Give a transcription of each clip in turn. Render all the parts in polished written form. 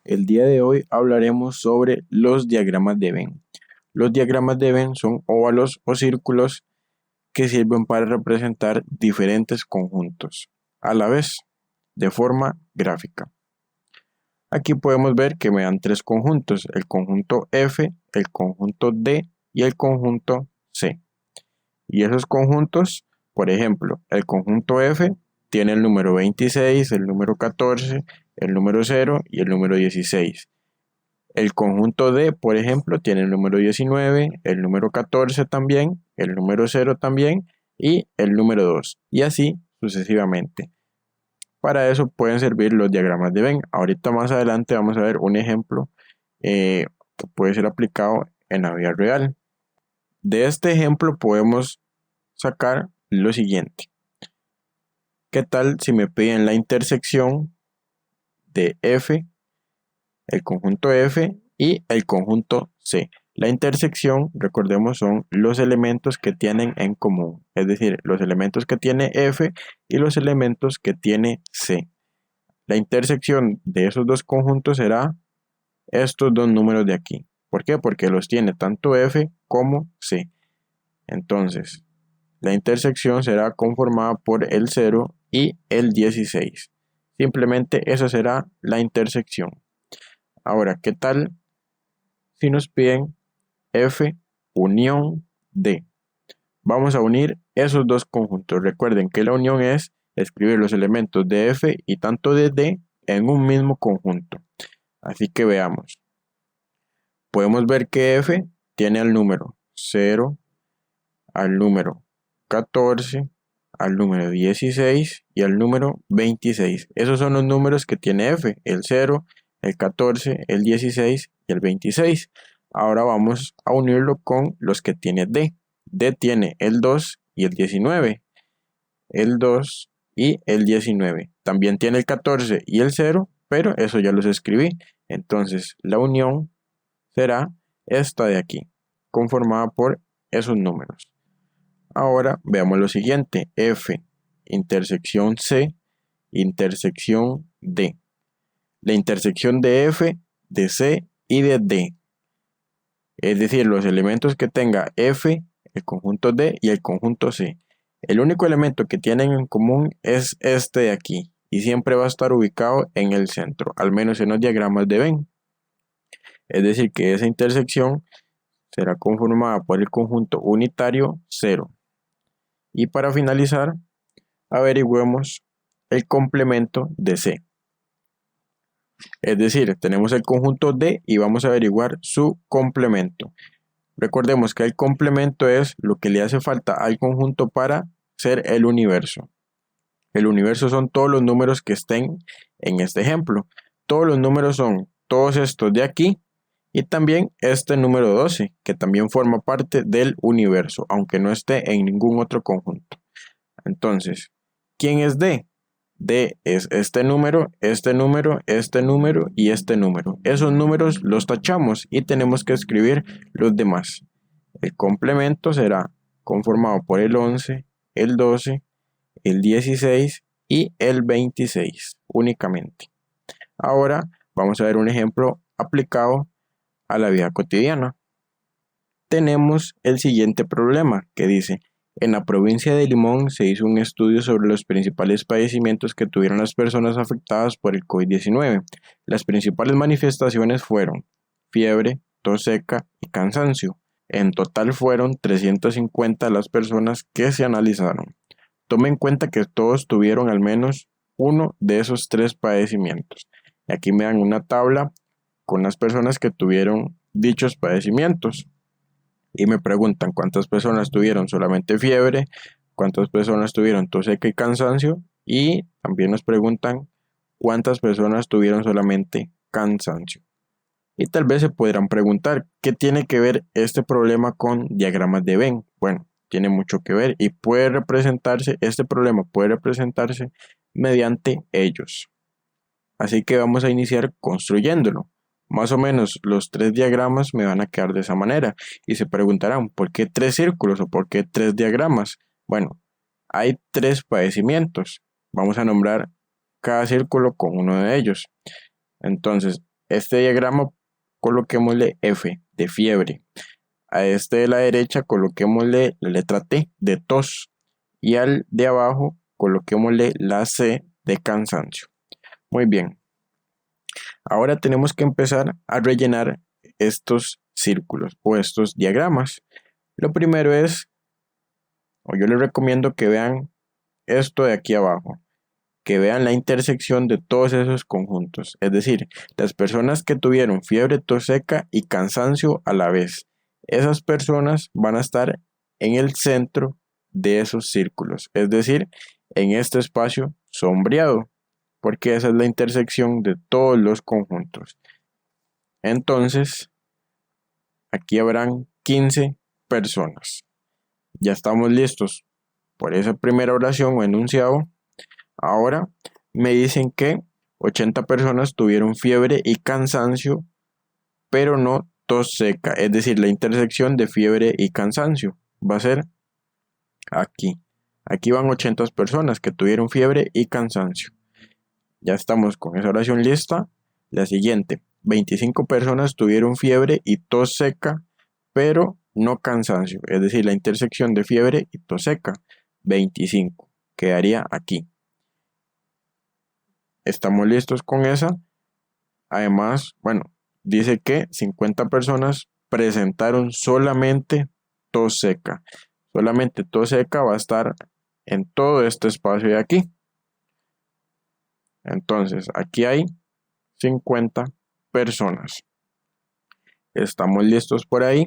El día de hoy hablaremos sobre los diagramas de Venn. Los diagramas de Venn son óvalos o círculos que sirven para representar diferentes conjuntos a la vez, de forma gráfica. Aquí podemos ver que me dan tres conjuntos, el conjunto F, el conjunto D y el conjunto C. Y esos conjuntos, por ejemplo, el conjunto F tiene el número 26, el número 14, el número 0 y el número 16. El conjunto D, por ejemplo, tiene el número 19, el número 14 también, el número 0 también y el número 2. Y así sucesivamente. Para eso pueden servir los diagramas de Venn. Ahorita más adelante vamos a ver un ejemplo que puede ser aplicado en la vida real. De este ejemplo podemos sacar lo siguiente. ¿Qué tal si me piden la intersección de F, el conjunto F y el conjunto C? La intersección, recordemos, son los elementos que tienen en común, es decir, los elementos que tiene F y los elementos que tiene C. La intersección de esos dos conjuntos será estos dos números de aquí. ¿Por qué? Porque los tiene tanto F como C. Entonces, la intersección será conformada por el 0 y el 16. Simplemente esa será la intersección. Ahora, ¿qué tal si nos piden F unión D? Vamos a unir esos dos conjuntos. Recuerden que la unión es escribir los elementos de F y tanto de D en un mismo conjunto. Así que veamos. Podemos ver que F tiene al número 0, al número 14, al número 16 y al número 26. Esos son los números que tiene F, el 0, el 14, el 16 y el 26. Ahora vamos a unirlo con los que tiene D. D tiene el 2 y el 19. El 2 y el 19. También tiene el 14 y el 0, pero eso ya los escribí. Entonces la unión será esta de aquí, conformada por esos números. Ahora veamos lo siguiente, F, intersección C, intersección D. La intersección de F, de C y de D. Es decir, los elementos que tenga F, el conjunto D y el conjunto C. El único elemento que tienen en común es este de aquí y siempre va a estar ubicado en el centro, al menos en los diagramas de Venn. Es decir, que esa intersección será conformada por el conjunto unitario 0. Y para finalizar, averigüemos el complemento de C. Es decir, tenemos el conjunto D y vamos a averiguar su complemento. Recordemos que el complemento es lo que le hace falta al conjunto para ser el universo. El universo son todos los números que estén en este ejemplo. Todos los números son todos estos de aquí y también este número 12, que también forma parte del universo, aunque no esté en ningún otro conjunto. Entonces, ¿quién es D? D es este número, este número, este número y este número. Esos números los tachamos y tenemos que escribir los demás. El complemento será conformado por el 11, el 12, el 16 y el 26 únicamente. Ahora vamos a ver un ejemplo aplicado a la vida cotidiana. Tenemos el siguiente problema que dice: en la provincia de Limón se hizo un estudio sobre los principales padecimientos que tuvieron las personas afectadas por el COVID-19. Las principales manifestaciones fueron fiebre, tos seca y cansancio. En total fueron 350 las personas que se analizaron. Tome en cuenta que todos tuvieron al menos uno de esos tres padecimientos. Y aquí me dan una tabla con las personas que tuvieron dichos padecimientos. Y me preguntan cuántas personas tuvieron solamente fiebre, cuántas personas tuvieron tos seca y cansancio, y también nos preguntan cuántas personas tuvieron solamente cansancio. Y tal vez se podrán preguntar, ¿qué tiene que ver este problema con diagramas de Venn? Bueno, tiene mucho que ver y este problema puede representarse mediante ellos. Así que vamos a iniciar construyéndolo. Más o menos los tres diagramas me van a quedar de esa manera y se preguntarán, ¿por qué tres círculos o por qué tres diagramas? Bueno, hay tres padecimientos. Vamos a nombrar cada círculo con uno de ellos. Entonces, este diagrama coloquémosle F de fiebre. A este de la derecha coloquémosle la letra T de tos. Y al de abajo coloquémosle la C de cansancio. Muy bien. Ahora tenemos que empezar a rellenar estos círculos o estos diagramas. Lo primero es, o yo les recomiendo que vean esto de aquí abajo, que vean la intersección de todos esos conjuntos, es decir, las personas que tuvieron fiebre, tos seca y cansancio a la vez. Esas personas van a estar en el centro de esos círculos, es decir, en este espacio sombreado, porque esa es la intersección de todos los conjuntos. Entonces, aquí habrán 15 personas. Ya estamos listos por esa primera oración o enunciado. Ahora me dicen que 80 personas tuvieron fiebre y cansancio, pero no tos seca. Es decir, la intersección de fiebre y cansancio va a ser aquí. Aquí van 80 personas que tuvieron fiebre y cansancio. Ya estamos con esa oración lista. La siguiente, 25 personas tuvieron fiebre y tos seca, pero no cansancio. Es decir, la intersección de fiebre y tos seca, 25. Quedaría aquí. Estamos listos con esa. Además, bueno, dice que 50 personas presentaron solamente tos seca. Solamente tos seca va a estar en todo este espacio de aquí. Entonces, aquí hay 50 personas. Estamos listos por ahí.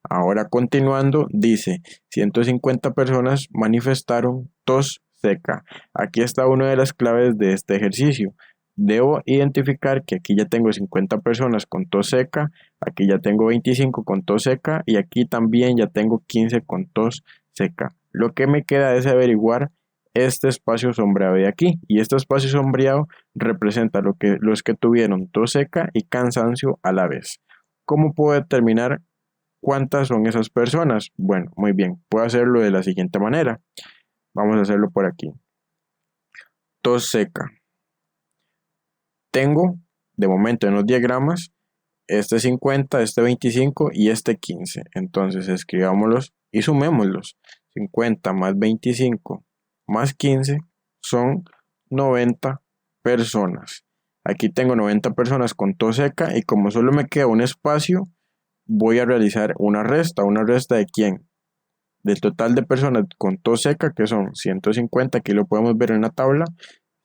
Ahora continuando, dice 150 personas manifestaron tos seca. Aquí está una de las claves de este ejercicio. Debo identificar que aquí ya tengo 50 personas con tos seca, aquí ya tengo 25 con tos seca y aquí también ya tengo 15 con tos seca. Lo que me queda es averiguar este espacio sombreado de aquí, y este espacio sombreado representa los que tuvieron tos seca y cansancio a la vez. ¿Cómo puedo determinar cuántas son esas personas? Bueno, muy bien, puedo hacerlo de la siguiente manera. Vamos a hacerlo por aquí. Tos seca. Tengo, de momento en los diagramas, este 50, este 25 y este 15. Entonces escribámoslos y sumémoslos. 50 más 25 más 15 son 90 personas. Aquí tengo 90 personas con tos seca y como solo me queda un espacio, voy a realizar una resta. ¿Una resta de quién? Del total de personas con tos seca, que son 150, aquí lo podemos ver en la tabla,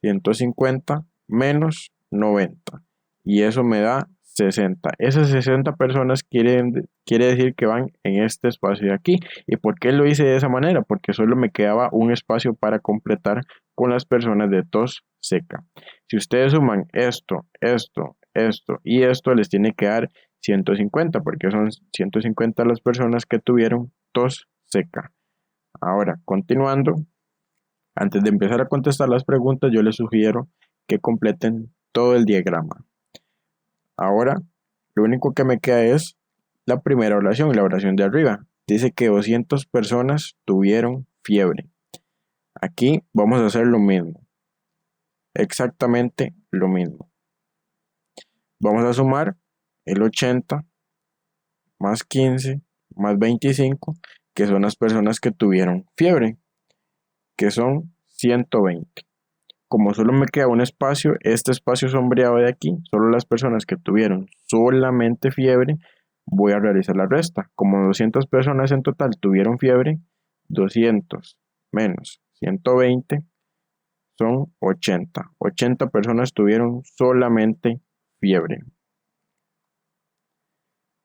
150 menos 90. Y eso me da 60. Esas 60 personas quiere decir que van en este espacio de aquí. ¿Y por qué lo hice de esa manera? Porque solo me quedaba un espacio para completar con las personas de tos seca. Si ustedes suman esto, esto, esto y esto, les tiene que dar 150, porque son 150 las personas que tuvieron tos seca. Ahora, continuando, antes de empezar a contestar las preguntas, yo les sugiero que completen todo el diagrama. Ahora, lo único que me queda es la primera oración, la oración de arriba. Dice que 200 personas tuvieron fiebre. Aquí vamos a hacer lo mismo. Exactamente lo mismo. Vamos a sumar el 80 más 15 más 25, que son las personas que tuvieron fiebre, que son 120. Como solo me queda un espacio, este espacio sombreado de aquí, solo las personas que tuvieron solamente fiebre, voy a realizar la resta. Como 200 personas en total tuvieron fiebre, 200 menos 120 son 80. 80 personas tuvieron solamente fiebre.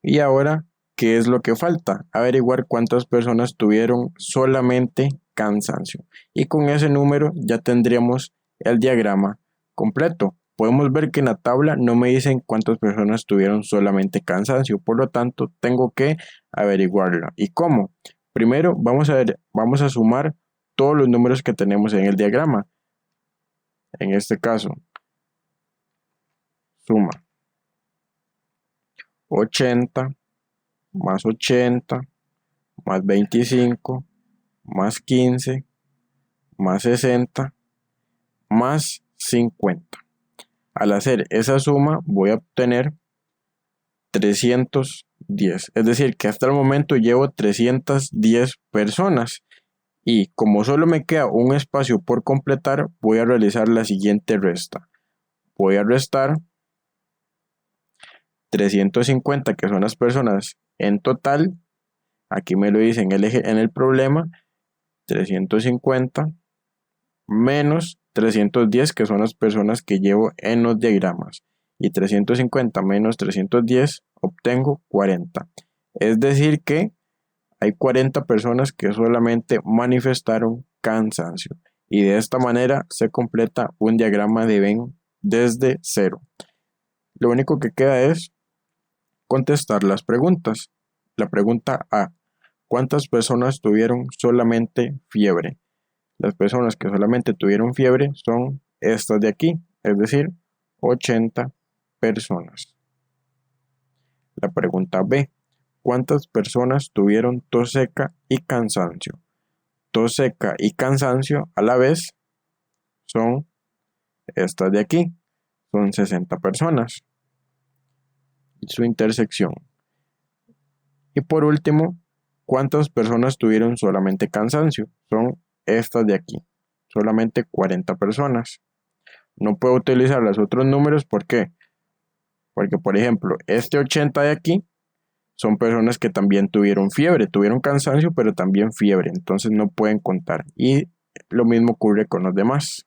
Y ahora, ¿qué es lo que falta? Averiguar cuántas personas tuvieron solamente cansancio. Y con ese número ya tendríamos el diagrama completo. Podemos ver que en la tabla no me dicen cuántas personas tuvieron solamente cansancio, por lo tanto tengo que averiguarlo. ¿Y cómo? Primero vamos a sumar todos los números que tenemos en el diagrama. En este caso, suma 80 más 80 más 25 más 15 más 60 más 50. Al hacer esa suma voy a obtener 310. Es decir, que hasta el momento llevo 310 personas. Y como solo me queda un espacio por completar, voy a realizar la siguiente resta. Voy a restar 350, que son las personas en total. Aquí me lo dice en el problema. 350 menos 310, que son las personas que llevo en los diagramas. Y 350 menos 310, obtengo 40. Es decir que hay 40 personas que solamente manifestaron cansancio. Y de esta manera se completa un diagrama de Venn desde cero. Lo único que queda es contestar las preguntas. La pregunta A: ¿cuántas personas tuvieron solamente fiebre? Las personas que solamente tuvieron fiebre son estas de aquí, es decir, 80 personas. La pregunta B: ¿cuántas personas tuvieron tos seca y cansancio? Tos seca y cansancio a la vez son estas de aquí, son 60 personas. Su intersección. Y por último, ¿cuántas personas tuvieron solamente cansancio? Son estas de aquí, solamente 40 personas. No puedo utilizar los otros números, ¿por qué? Porque, por ejemplo, este 80 de aquí son personas que también tuvieron fiebre, tuvieron cansancio, pero también fiebre, entonces no pueden contar. Y lo mismo ocurre con los demás.